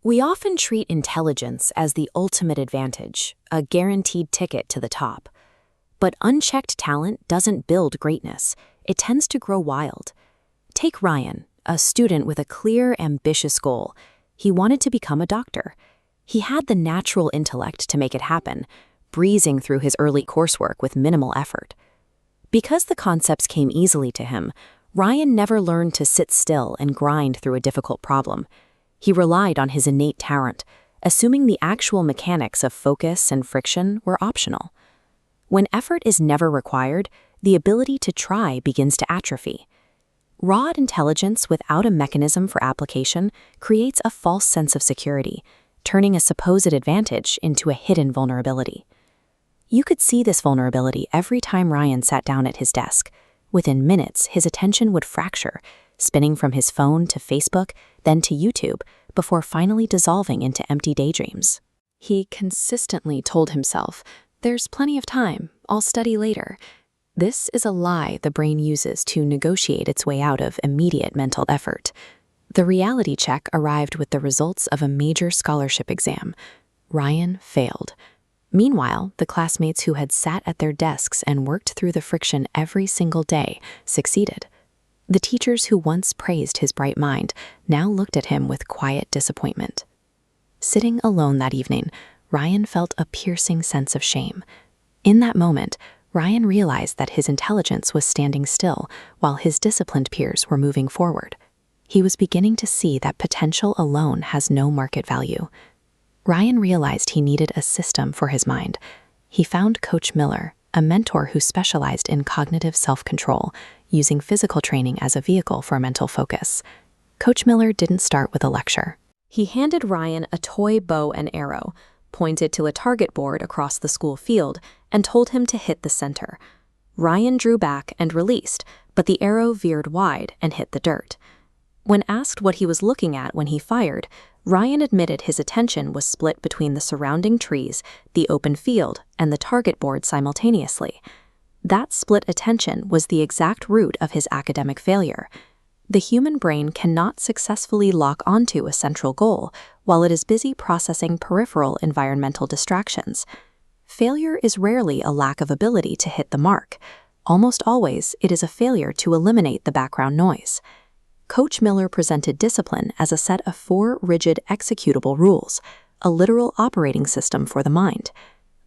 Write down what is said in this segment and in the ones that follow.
We often treat intelligence as the ultimate advantage, a guaranteed ticket to the top. But unchecked talent doesn't build greatness. It tends to grow wild. Take Ryan, a student with a clear, ambitious goal. He wanted to become a doctor. He had the natural intellect to make it happen, breezing through his early coursework with minimal effort. Because the concepts came easily to him, Ryan never learned to sit still and grind through a difficult problem. He relied on his innate talent, assuming the actual mechanics of focus and friction were optional. When effort is never required, the ability to try begins to atrophy. Raw intelligence without a mechanism for application creates a false sense of security, turning a supposed advantage into a hidden vulnerability. You could see this vulnerability every time Ryan sat down at his desk. Within minutes, his attention would fracture, spinning from his phone to Facebook, then to YouTube, before finally dissolving into empty daydreams. He consistently told himself, "There's plenty of time, I'll study later." This is a lie the brain uses to negotiate its way out of immediate mental effort. The reality check arrived with the results of a major scholarship exam. Ryan failed. Meanwhile, the classmates who had sat at their desks and worked through the friction every single day succeeded. The teachers who once praised his bright mind now looked at him with quiet disappointment. Sitting alone that evening, Ryan felt a piercing sense of shame. In that moment, Ryan realized that his intelligence was standing still while his disciplined peers were moving forward. He was beginning to see that potential alone has no market value. Ryan realized he needed a system for his mind. He found Coach Miller, a mentor who specialized in cognitive self-control, using physical training as a vehicle for mental focus. Coach Miller didn't start with a lecture. He handed Ryan a toy bow and arrow, pointed to a target board across the school field, and told him to hit the center. Ryan drew back and released, but the arrow veered wide and hit the dirt. When asked what he was looking at when he fired, Ryan admitted his attention was split between the surrounding trees, the open field, and the target board simultaneously. That split attention was the exact root of his academic failure. The human brain cannot successfully lock onto a central goal while it is busy processing peripheral environmental distractions. Failure is rarely a lack of ability to hit the mark. Almost always, it is a failure to eliminate the background noise. Coach Miller presented discipline as a set of 4 rigid executable rules, a literal operating system for the mind.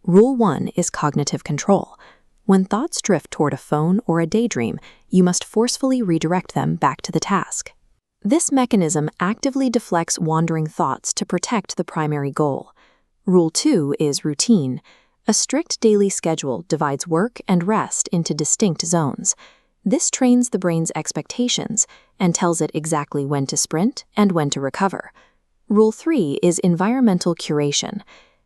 Rule 1 is cognitive control. When thoughts drift toward a phone or a daydream, you must forcefully redirect them back to the task. This mechanism actively deflects wandering thoughts to protect the primary goal. Rule 2 is routine. A strict daily schedule divides work and rest into distinct zones. This trains the brain's expectations and tells it exactly when to sprint and when to recover. Rule 3 is environmental curation.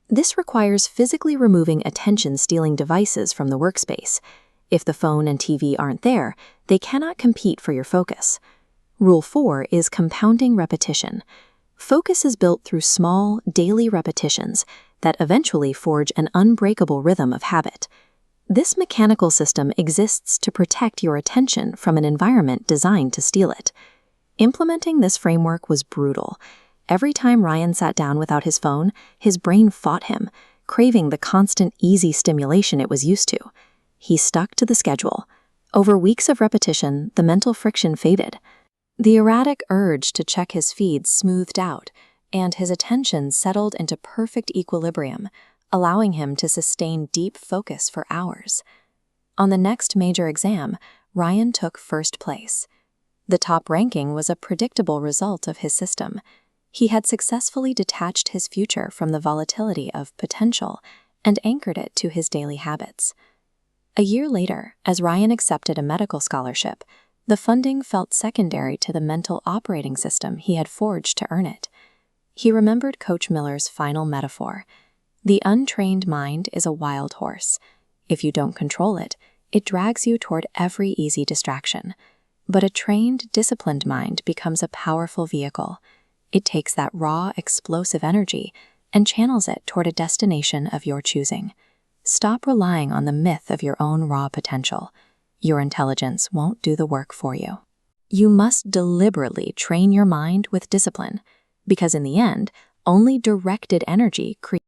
This requires physically removing attention-stealing devices from the workspace. If the phone and TV aren't there, they cannot compete for your focus. Rule 4 is compounding repetition. Focus is built through small, daily repetitions that eventually forge an unbreakable rhythm of habit. This mechanical system exists to protect your attention from an environment designed to steal it. Implementing this framework was brutal. Every time Ryan sat down without his phone, his brain fought him, craving the constant, easy stimulation it was used to. He stuck to the schedule. Over weeks of repetition, the mental friction faded. The erratic urge to check his feed smoothed out, and his attention settled into perfect equilibrium, allowing him to sustain deep focus for hours. On the next major exam, Ryan took first place. The top ranking was a predictable result of his system. He had successfully detached his future from the volatility of potential and anchored it to his daily habits. A year later, as Ryan accepted a medical scholarship, the funding felt secondary to the mental operating system he had forged to earn it. He remembered Coach Miller's final metaphor: "The untrained mind is a wild horse. If you don't control it, it drags you toward every easy distraction. But a trained, disciplined mind becomes a powerful vehicle. It takes that raw, explosive energy and channels it toward a destination of your choosing. Stop relying on the myth of your own raw potential. Your intelligence won't do the work for you." You must deliberately train your mind with discipline, because in the end, Only directed energy creates